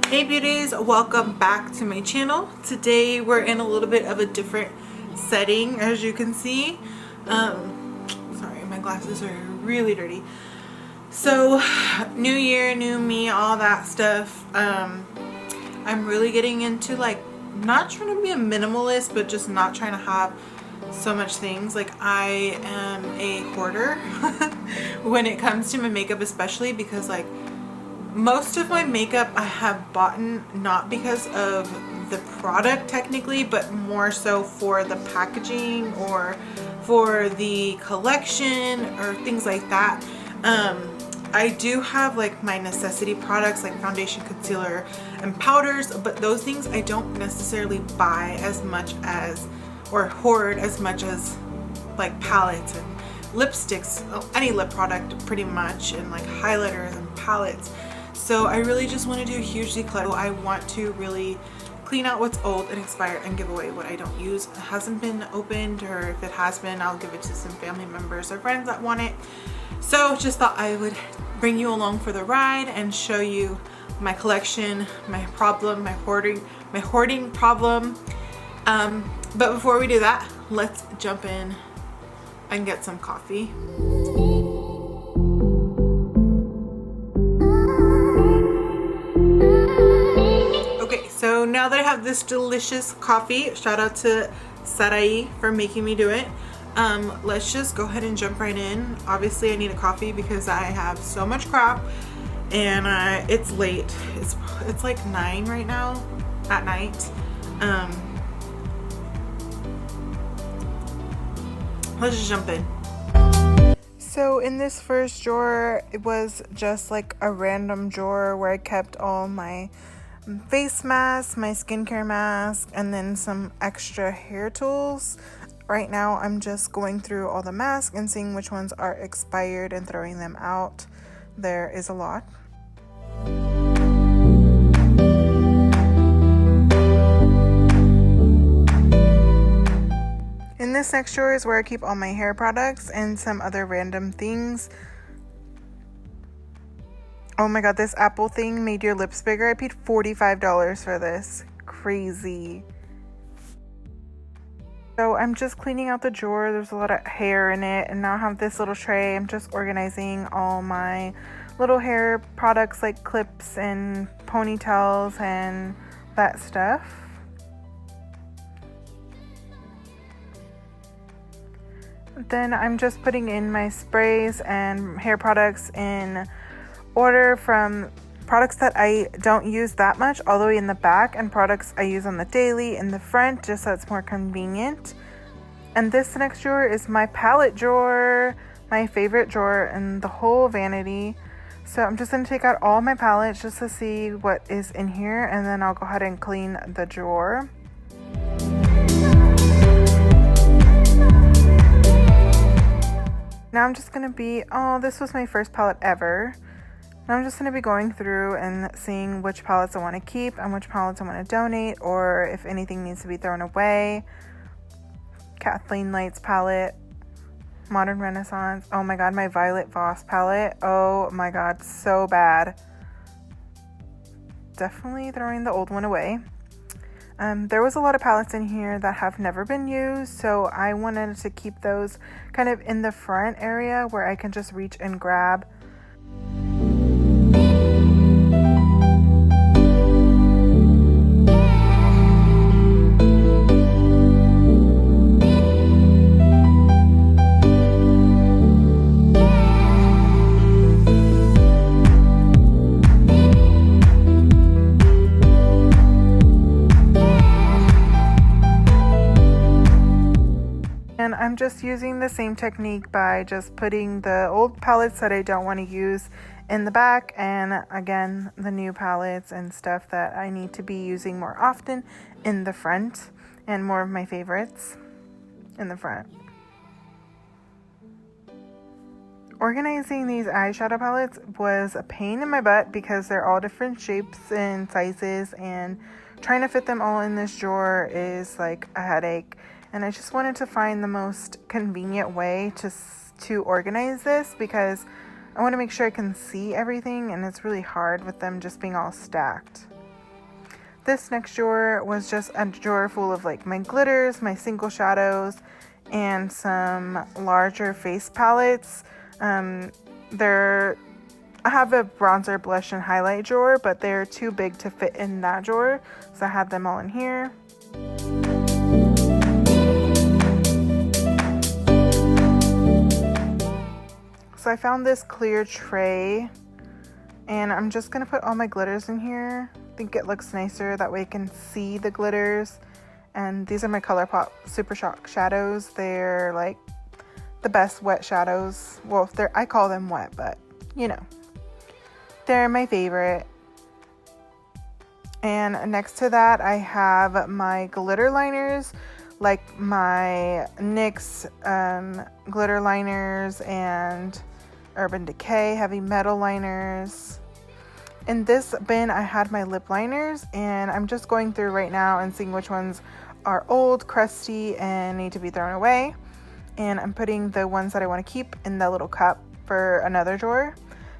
Hey beauties, welcome back to my channel. Today we're in a little bit of a different setting, as you can see. Sorry, my glasses are really dirty. So new year, new me, all that stuff. I'm really getting into like not trying to be a minimalist, but just not trying to have so much things. Like I am a hoarder when it comes to my makeup, especially because like most of my makeup I have bought not because of the product technically, but more so for the packaging or for the collection or things like that. I do have like my necessity products like foundation, concealer, and powders, but those things I don't necessarily buy as much as or hoard as much as like palettes and lipsticks, any lip product pretty much, and like highlighters and palettes. So I really just want to do a huge declutter. I want to really clean out what's old and expired and give away what I don't use. It hasn't been opened, or if it has been, I'll give it to some family members or friends that want it. So just thought I would bring you along for the ride and show you my collection, my problem, my hoarding problem. But before we do that, let's jump in and get some coffee. So now that I have this delicious coffee, shout out to Sarai for making me do it. Let's just go ahead and jump right in. Obviously I need a coffee because I have so much crap and it's late. It's like 9 right now at night. Let's just jump in. So in this first drawer, it was just like a random drawer where I kept all my face mask, my skincare mask, and then some extra hair tools. Right now I'm just going through all the masks and seeing which ones are expired and throwing them out. There is a lot. In this next drawer is where I keep all my hair products and some other random things. Oh my god, this Apple thing made your lips bigger. I paid $45 for this. Crazy. So I'm just cleaning out the drawer. There's a lot of hair in it, and now I have this little tray. I'm just organizing all my little hair products like clips and ponytails and that stuff. Then I'm just putting in my sprays and hair products in order from products that I don't use that much all the way in the back, and products I use on the daily in the front, just so it's more convenient. And this next drawer is my palette drawer, my favorite drawer in the whole vanity. So I'm just going to take out all my palettes just to see what is in here, and then I'll go ahead and clean the drawer. Now I'm just going to be, this was my first palette ever. I'm just going to be going through and seeing which palettes I want to keep and which palettes I want to donate, or if anything needs to be thrown away. Kathleen Light's palette, Modern Renaissance. Oh my god, my Violet Voss palette. Oh my god, so bad. Definitely throwing the old one away. There was a lot of palettes in here that have never been used, so I wanted to keep those kind of in the front area where I can just reach and grab. And I'm just using the same technique by just putting the old palettes that I don't want to use in the back, and again the new palettes and stuff that I need to be using more often in the front, and more of my favorites in the front. Organizing these eyeshadow palettes was a pain in my butt because they're all different shapes and sizes, and trying to fit them all in this drawer is like a headache. And I just wanted to find the most convenient way to organize this, because I want to make sure I can see everything, and it's really hard with them just being all stacked. this next drawer was just a drawer full of like my glitters, my single shadows, and some larger face palettes. I have a bronzer, blush, and highlight drawer, but they're too big to fit in that drawer, so I have them all in here. So I found this clear tray, and I'm just gonna put all my glitters in here. I think it looks nicer, that way I can see the glitters. And these are my ColourPop Super Shock shadows. They're like the best wet shadows. Well, I call them wet, but you know, they're my favorite. And next to that, I have my glitter liners, like my NYX glitter liners and Urban Decay heavy metal liners. In this bin, I had my lip liners, and I'm just going through right now and seeing which ones are old, crusty, and need to be thrown away. And I'm putting the ones that I want to keep in the little cup for another drawer.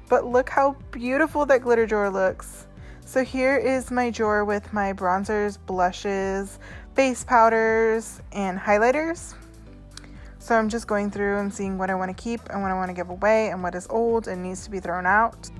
But look how beautiful that glitter drawer looks. So here is my drawer with my bronzers, blushes, face powders, and highlighters. So I'm just going through and seeing what I want to keep and what I want to give away and what is old and needs to be thrown out.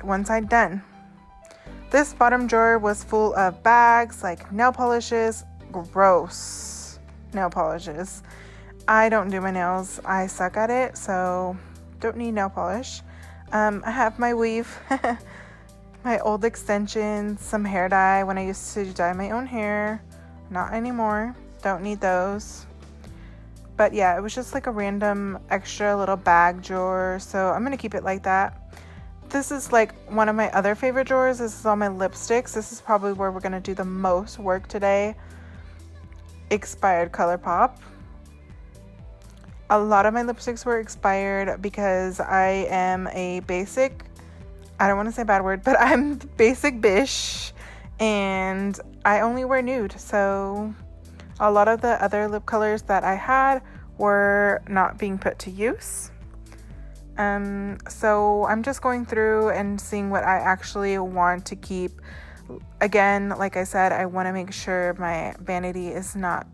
One side done. This bottom drawer was full of bags, like nail polishes. Gross nail polishes. I don't do my nails. I suck at it, so don't need nail polish. I have my weave, my old extensions, some hair dye when I used to dye my own hair. Not anymore. Don't need those. But yeah, it was just like a random extra little bag drawer, so I'm gonna keep it like that. This is like one of my other favorite drawers. This is all my lipsticks. This is probably where we're gonna do the most work today. Expired ColourPop. A lot of my lipsticks were expired because I am a basic, I don't want to say a bad word, but I'm basic bish, and I only wear nude. So a lot of the other lip colors that I had were not being put to use. So I'm just going through and seeing what I actually want to keep. Again, like I said, I want to make sure my vanity is not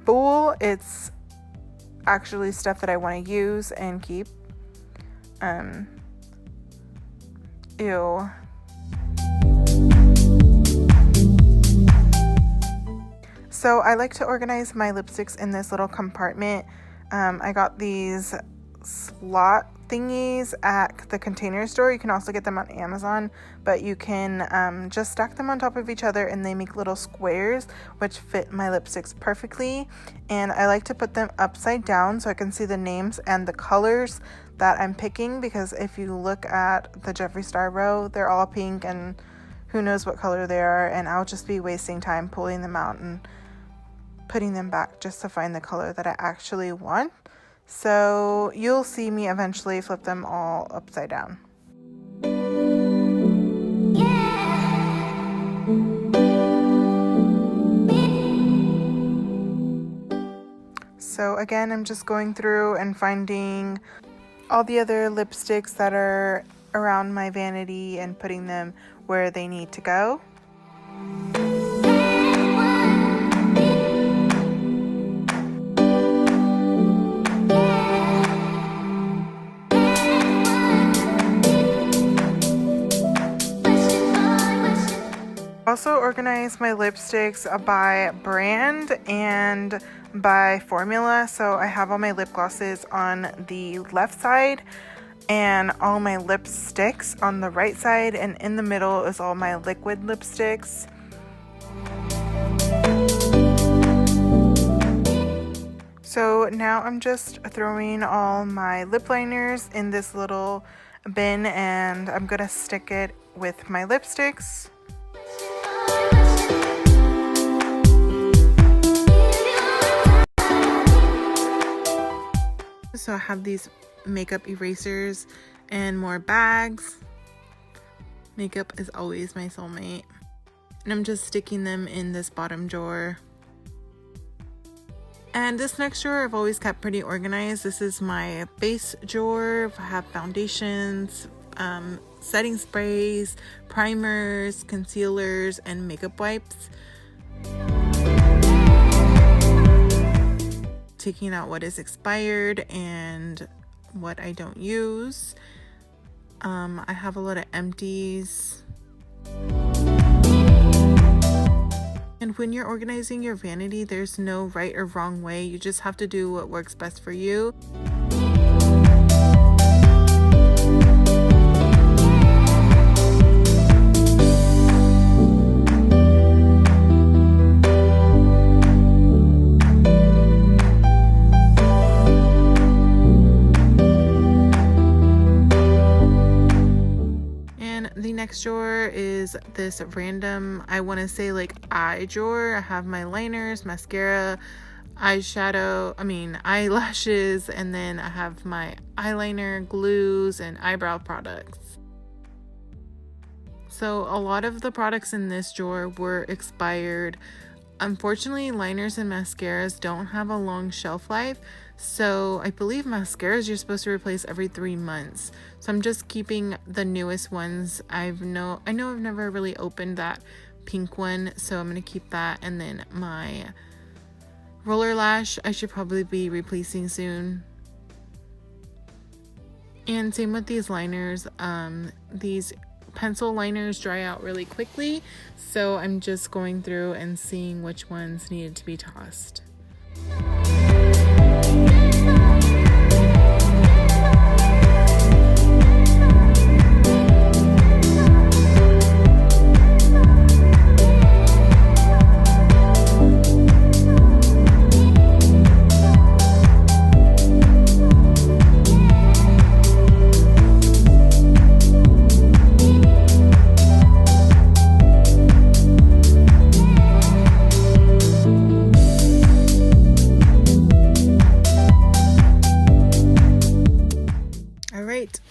full. It's actually stuff that I want to use and keep. Ew. So I like to organize my lipsticks in this little compartment. I got these slot thingies at the Container Store. You can also get them on Amazon, but you can just stack them on top of each other, and they make little squares which fit my lipsticks perfectly. And I like to put them upside down so I can see the names and the colors that I'm picking, because if you look at the Jeffree Star row, they're all pink and who knows what color they are, and I'll just be wasting time pulling them out and putting them back just to find the color that I actually want. So you'll see me eventually flip them all upside down. So again, I'm just going through and finding all the other lipsticks that are around my vanity and putting them where they need to go. Also organize my lipsticks by brand and by formula. So I have all my lip glosses on the left side and all my lipsticks on the right side, and in the middle is all my liquid So now I'm just throwing all my lip liners in this little bin, and I'm gonna stick it with my lipsticks. So I have these makeup erasers and more bags. Makeup is always my soulmate. And I'm just sticking them in this bottom drawer. And this next drawer I've always kept pretty organized. This is my base drawer. I have foundations, setting sprays, primers, concealers, and makeup wipes. Taking out what is expired and what I don't use. I have a lot of empties. And when you're organizing your vanity, there's no right or wrong way. You just have to do what works best for you. Next drawer is this random, I want to say like eye drawer. I have my liners, mascara, eyelashes, and then I have my eyeliner, glues, and eyebrow products. So a lot of the products in this drawer were expired. Unfortunately, liners and mascaras don't have a long shelf life. So I believe mascaras you're supposed to replace every 3 months. So I'm just keeping the newest ones. I know I've never really opened that pink one, so I'm going to keep that. And then my roller lash I should probably be replacing soon. And same with these liners. These pencil liners dry out really quickly, so I'm just going through and seeing which ones needed to be tossed.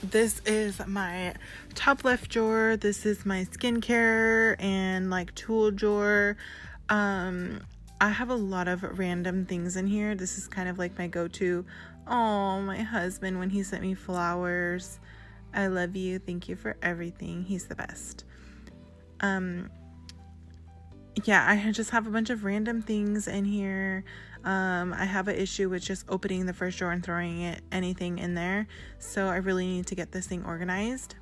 This is my top left drawer. This is my skincare and like tool drawer. I have a lot of random things in here. This is kind of like my go-to. Oh, my husband, when he sent me flowers. I love you. Thank you for everything. He's the best. Yeah, I just have a bunch of random things in here. I have an issue with just opening the first drawer and throwing anything in there. So I really need to get this thing organized.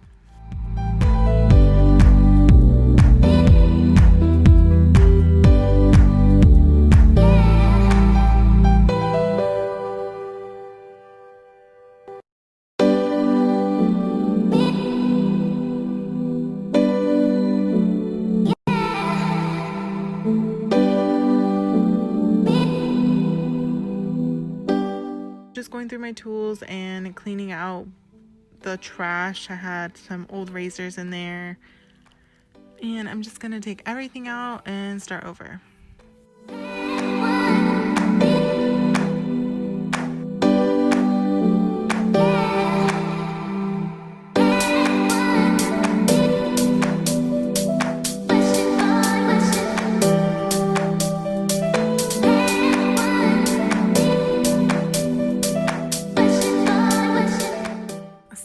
Just going through my tools and cleaning out the trash. I had some old razors in there, and I'm just gonna take everything out and start over.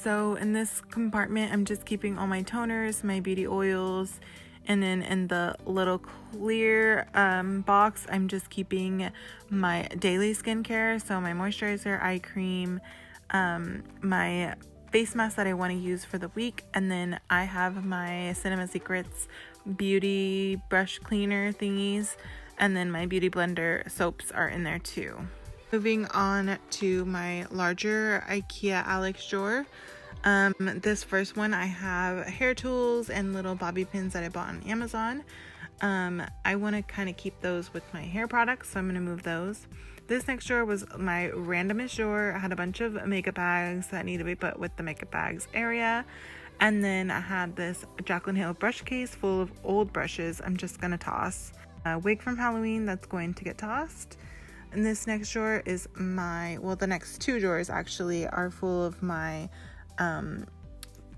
So in this compartment, I'm just keeping all my toners, my beauty oils, and then in the little clear box, I'm just keeping my daily skincare. So my moisturizer, eye cream, my face mask that I want to use for the week, and then I have my Cinema Secrets beauty brush cleaner thingies, and then my beauty blender soaps are in there too. Moving on to my larger IKEA Alex drawer. This first one, I have hair tools and little bobby pins that I bought on Amazon. I want to kind of keep those with my hair products, so I'm going to move those. This next drawer was my randomest drawer. I had a bunch of makeup bags that need to be put with the makeup bags area. And then I had this Jaclyn Hill brush case full of old brushes I'm just gonna toss. A wig from Halloween that's going to get tossed. And this next drawer is my, well, the next two drawers actually are full of my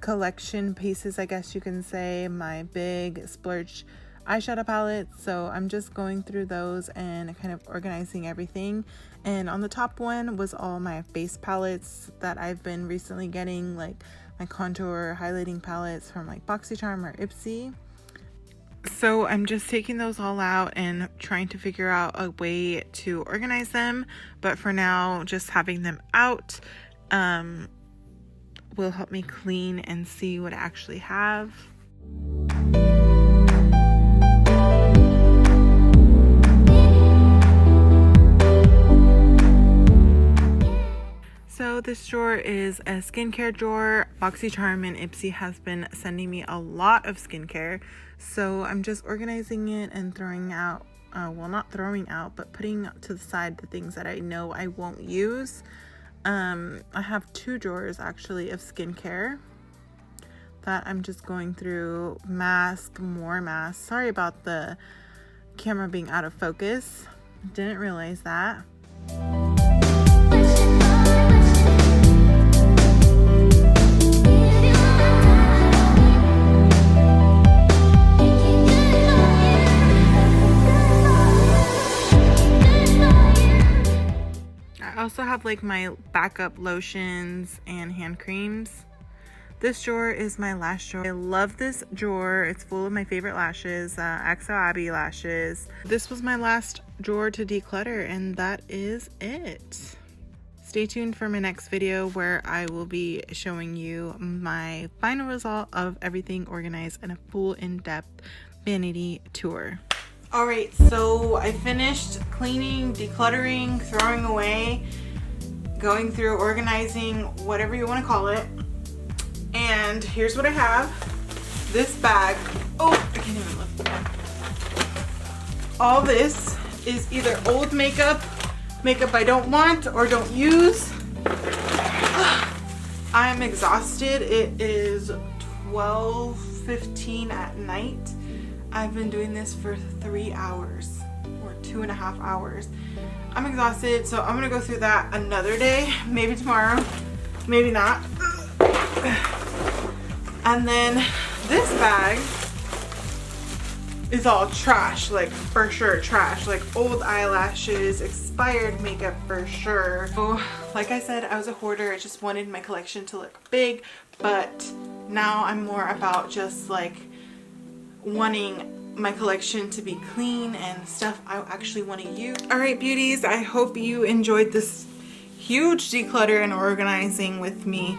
collection pieces, I guess you can say, my big splurge eyeshadow palettes. So I'm just going through those and kind of organizing everything. And on the top one was all my base palettes that I've been recently getting, like my contour highlighting palettes from like BoxyCharm or Ipsy. So I'm just taking those all out and trying to figure out a way to organize them. But for now, just having them out will help me clean and see what I actually have. So this drawer is a skincare drawer. BoxyCharm and Ipsy has been sending me a lot of skincare. So I'm just organizing it and throwing out, well, not throwing out, but putting to the side the things that I know I won't use. I have two drawers actually of skincare that I'm just going through. Mask, more masks. Sorry about the camera being out of focus. Didn't realize that. I also have like my backup lotions and hand creams. This drawer is my lash drawer. I love this drawer. It's full of my favorite lashes, XO Abbey lashes. This was my last drawer to declutter, and that is it. Stay tuned for my next video where I will be showing you my final result of everything organized in a full in-depth vanity tour. Alright, so I finished cleaning, decluttering, throwing away, going through, organizing, whatever you want to call it. And here's what I have. This bag. Oh, I can't even lift it. All this is either old makeup, makeup I don't want or don't use. I'm exhausted. It is 12:15 at night. I've been doing this for 3 hours or 2.5 hours. I'm exhausted, so I'm gonna go through that another day, maybe tomorrow, maybe not. And then this bag is all trash, like for sure trash, like old eyelashes, expired makeup for sure. So like I said, I was a hoarder. I just wanted my collection to look big, but now I'm more about just like wanting my collection to be clean and stuff I actually want to use. Alright beauties, I hope you enjoyed this huge declutter and organizing with me.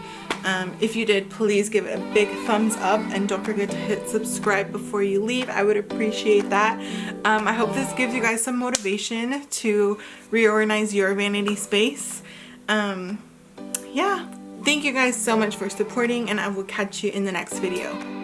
If you did, please give it a big thumbs up and don't forget to hit subscribe before you leave. I would appreciate that. I hope this gives you guys some motivation to reorganize your vanity space. Yeah, thank you guys so much for supporting, and I will catch you in the next video.